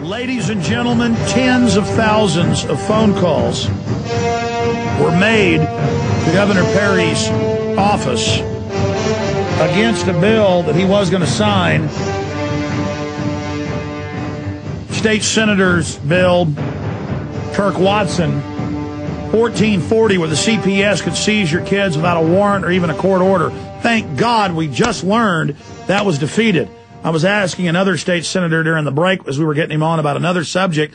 Ladies and gentlemen, tens of thousands of phone calls were made to Governor Perry's office against a bill that he was going to sign. State Senator's bill, Kirk Watson, 1440, where the CPS could seize your kids without a warrant or even a court order. Thank God we just learned that was defeated. I was asking another state senator during the break as we were getting him on about another subject,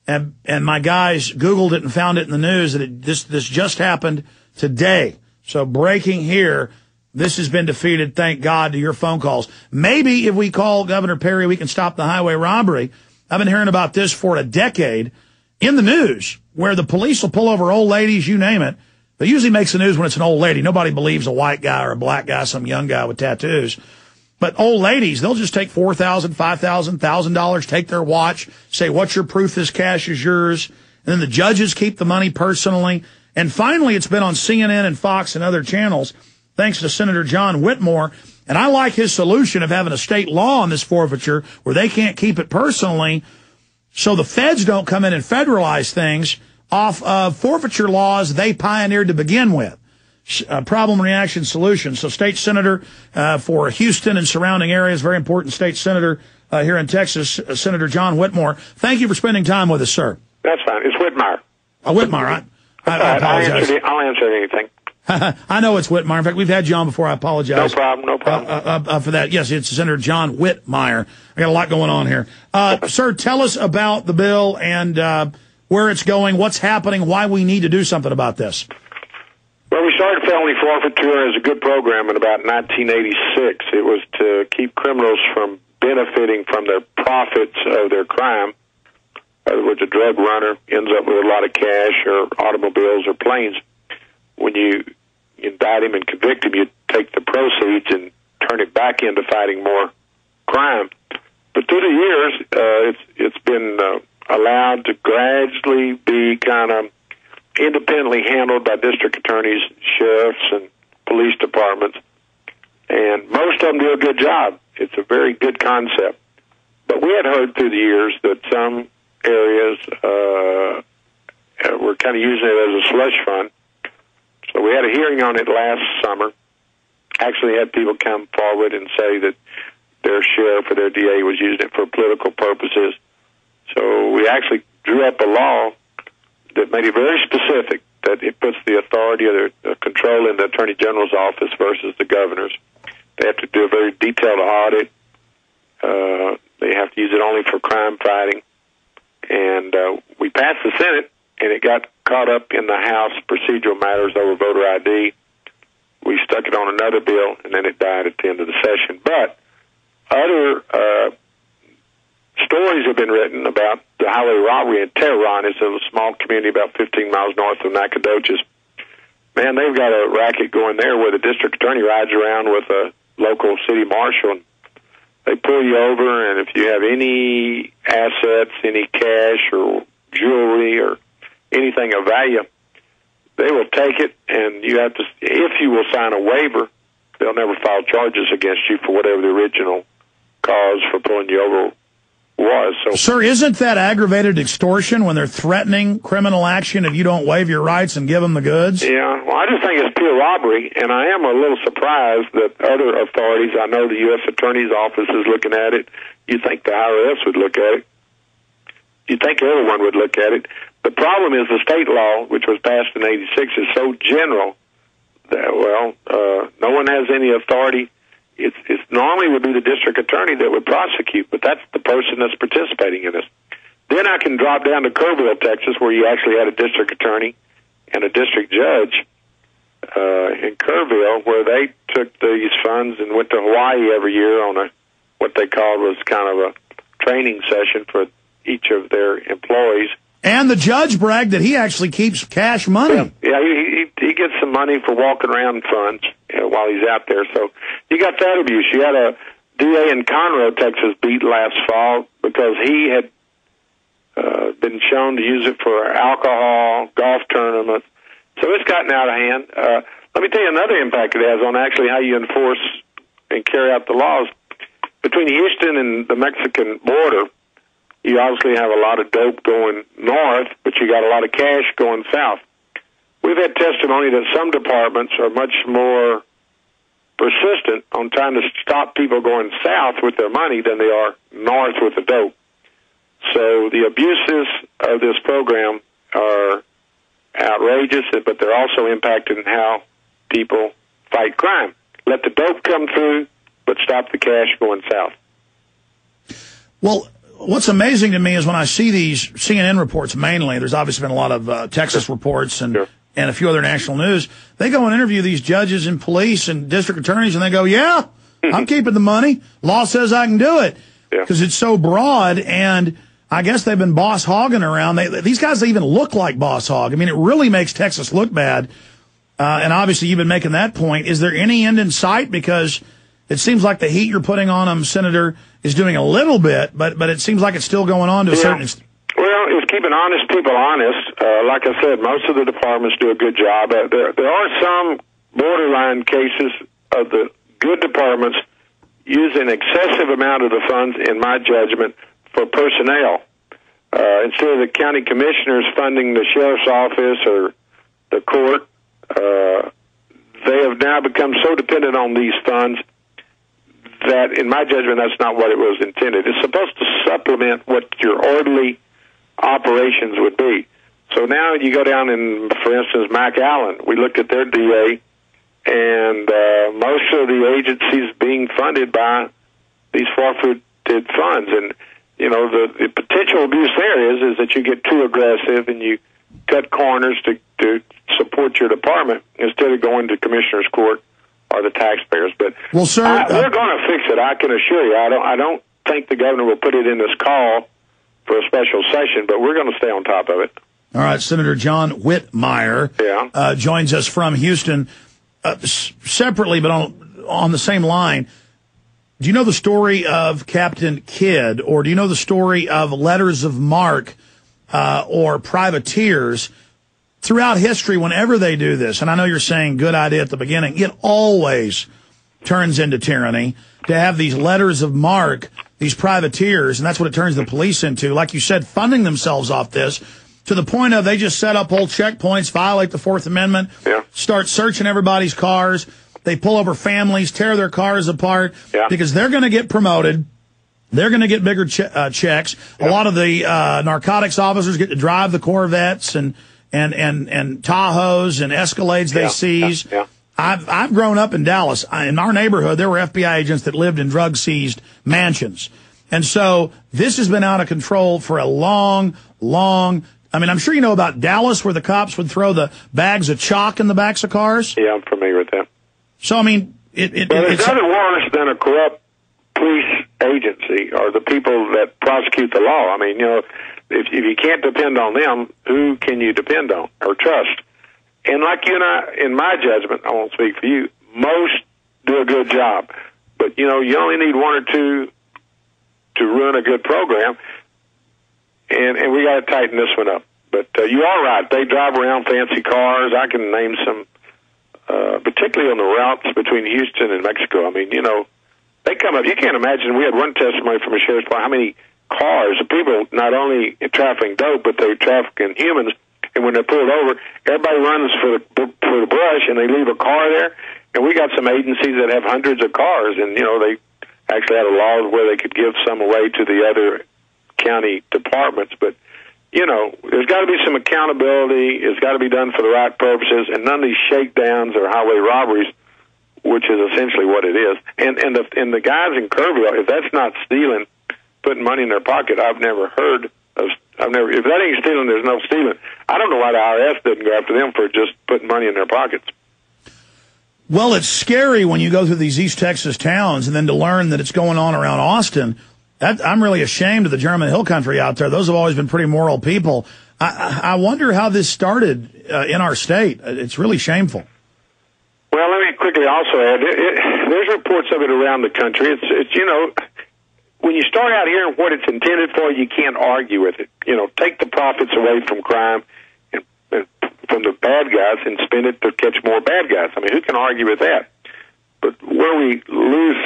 and my guys Googled it and found it in the news that this just happened today. So breaking here, this has been defeated, thank God, to your phone calls. Maybe if we call Governor Perry, we can stop the highway robbery. I've been hearing about this for a decade in the news, where the police will pull over old ladies, you name it. But usually makes the news when it's an old lady. Nobody believes a white guy or a black guy, some young guy with tattoos. But old ladies, they'll just take $4,000, $5,000, $1,000, take their watch, say, what's your proof this cash is yours? And then the judges keep the money personally. And finally, it's been on CNN and Fox and other channels, thanks to Senator John Whitmire. And I like his solution of having a state law on this forfeiture where they can't keep it personally, so the feds don't come in and federalize things off of forfeiture laws they pioneered to begin with. Problem, reaction, solution. So state senator for Houston and surrounding areas, very important state senator here in Texas, Senator John Whitmire. Thank you for spending time with us, sir. That's fine. It's Whitmire. Whitmire. I apologize. I'll answer anything. I know it's Whitmire. In fact, we've had you on before. I apologize. No problem. For that. Yes, it's Senator John Whitmire. I got a lot going on here. Sir, tell us about the bill and where it's going, what's happening, why we need to do something about this. Well, we started felony forfeiture as a good program in about 1986. It was to keep criminals from benefiting from the profits of their crime. In other words, a drug runner ends up with a lot of cash or automobiles or planes. When you indict him and convict him, you take the proceeds and turn it back into fighting more crime. But through the years, it's been allowed to gradually be kind of independently handled by district attorneys, sheriffs, and police departments. And most of them do a good job. It's a very good concept. But we had heard through the years that some areas were kind of using it as a slush fund. So we had a hearing on it last summer. Actually had people come forward and say that their sheriff or their DA was using it for political purposes. So we actually drew up a law that made it very specific, that it puts the authority of the control in the Attorney General's office versus the governor's. They have to do a very detailed audit. They have to use it only for crime fighting. And we passed the Senate, and it got caught up in the House procedural matters over voter ID. We stuck it on another bill, and then it died at the end of the session. But other stories have been written about the highway robbery in Tehran. It's a small community about 15 miles north of Nacogdoches. Man, they've got a racket going there where the district attorney rides around with a local city marshal, and they pull you over, and if you have any assets, any cash or jewelry or anything of value, they will take it, and you have to, if you will sign a waiver, they'll never file charges against you for whatever the original cause for pulling you over was. So, sir, isn't that aggravated extortion when they're threatening criminal action if you don't waive your rights and give them the goods? Yeah, well, I just think it's pure robbery, and I am a little surprised that other authorities, I know the U.S. Attorney's Office is looking at it. You'd think the IRS would look at it. You'd think everyone would look at it. The problem is the state law, which was passed in 86, is so general that, no one has any authority. It's normally would be the district attorney that would prosecute, but that's the person that's participating in this. Then I can drop down to Kerrville, Texas, where you actually had a district attorney and a district judge in Kerrville, where they took these funds and went to Hawaii every year on what they called was kind of a training session for each of their employees. And the judge bragged that he actually keeps cash money. Yeah, he gets some money for walking around funds while he's out there. So you got that abuse. You had a DA in Conroe, Texas, beat last fall because he had been shown to use it for alcohol, golf tournaments. So it's gotten out of hand. Let me tell you another impact it has on actually how you enforce and carry out the laws. Between Houston and the Mexican border, you you obviously have a lot of dope going north, but you got a lot of cash going south. We've had testimony that some departments are much more persistent on trying to stop people going south with their money than they are north with the dope. So the abuses of this program are outrageous, but they're also impacting how people fight crime. Let the dope come through, but stop the cash going south. Well, what's amazing to me is when I see these CNN reports, mainly, there's obviously been a lot of Texas reports and a few other national news. They go and interview these judges and police and district attorneys, and they go, yeah, I'm keeping the money. Law says I can do it. Because it's so broad, and I guess they've been boss hogging around. These guys even look like boss hog. I mean, it really makes Texas look bad. And obviously you've been making that point. Is there any end in sight? Because it seems like the heat you're putting on them, Senator, is doing a little bit, but it seems like it's still going on to a certain extent. Well, it's keeping honest people honest. Like I said, most of the departments do a good job. There are some borderline cases of the good departments using excessive amount of the funds, in my judgment, for personnel. Instead of the county commissioners funding the sheriff's office or the court, they have now become so dependent on these funds that, in my judgment, that's not what it was intended. It's supposed to supplement what your orderly operations would be. So now you go down in, for instance, McAllen. We looked at their DA, and most of the agencies being funded by these forfeited funds. And, you know, the potential abuse there is that you get too aggressive and you cut corners to support your department instead of going to commissioner's court or the taxpayers. But well, sir, we're going to fix it. I can assure you. I don't think the governor will put it in this call for a special session, but we're going to stay on top of it. All right, Senator John Whitmire joins us from Houston. Separately, but on the same line, do you know the story of Captain Kidd, or do you know the story of letters of marque or privateers? Throughout history, whenever they do this, and I know you're saying good idea at the beginning, it always turns into tyranny to have these letters of marque, these privateers, and that's what it turns the police into, like you said, funding themselves off this, to the point of they just set up whole checkpoints, violate the Fourth Amendment, start searching everybody's cars. They pull over families, tear their cars apart, because they're going to get promoted. They're going to get bigger checks. A lot of the narcotics officers get to drive the Corvettes and Tahoes and Escalades they seize. I've grown up in Dallas. In our neighborhood, there were FBI agents that lived in drug-seized mansions. And so this has been out of control for a long, I mean, I'm sure you know about Dallas, where the cops would throw the bags of chalk in the backs of cars. Yeah, I'm familiar with that. So, I mean, it's nothing worse than a corrupt police agency or the people that prosecute the law. I mean, you know, if you can't depend on them, who can you depend on or trust? And like you and I, in my judgment, I won't speak for you, most do a good job. But, you know, you only need one or two to ruin a good program. And we got to tighten this one up. But you are right. They drive around fancy cars. I can name some, particularly on the routes between Houston and Mexico. I mean, you know, they come up. You can't imagine. We had one testimony from a sheriff's department, how many cars, people not only trafficking dope, but they're trafficking humans. And when they're pulled over, everybody runs for the brush, and they leave a car there. And we got some agencies that have hundreds of cars, and, you know, they actually had a law where they could give some away to the other county departments. But, you know, there's got to be some accountability. It's got to be done for the right purposes, and none of these shakedowns or highway robberies, which is essentially what it is. And the guys in Kerrville, if that's not stealing, putting money in their pocket, if that ain't stealing, there's no stealing. I don't know why the IRS doesn't go after them for just putting money in their pockets. Well, it's scary when you go through these East Texas towns and then to learn that it's going on around Austin. I'm really ashamed of the German Hill Country out there. Those have always been pretty moral people. I wonder how this started in our state. It's really shameful. Well, let me quickly also add, there's reports of it around the country. It's you know, when you start out hearing what it's intended for, you can't argue with it. You know, take the profits away from crime and from the bad guys and spend it to catch more bad guys. I mean, who can argue with that? But where we lose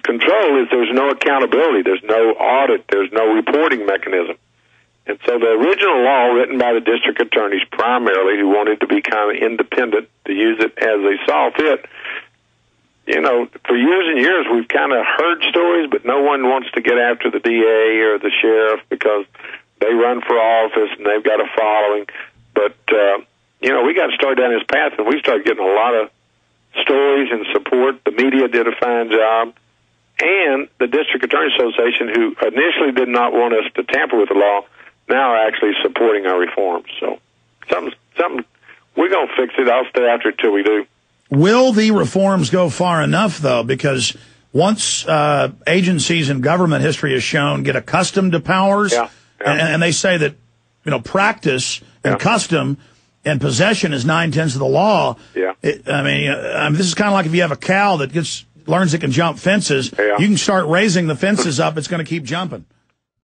control is there's no accountability, there's no audit, there's no reporting mechanism. And so the original law written by the district attorneys primarily, who wanted to be kind of independent, to use it as they saw fit, you know, for years and years we've kind of heard stories, but no one wants to get after the DA or the sheriff because they run for office and they've got a following. But, you know, we got to start down this path, and we started getting a lot of stories and support. The media did a fine job. And the District Attorney Association, who initially did not want us to tamper with the law, now are actually supporting our reforms. So something we're going to fix it. I'll stay after it till we do. Will the reforms go far enough, though? Because once agencies in government history has shown get accustomed to powers, and they say that, you know, practice and custom and possession is 9/10 of the law. Yeah. I mean, this is kind of like if you have a cow that learns it can jump fences. Yeah. You can start raising the fences up; it's going to keep jumping.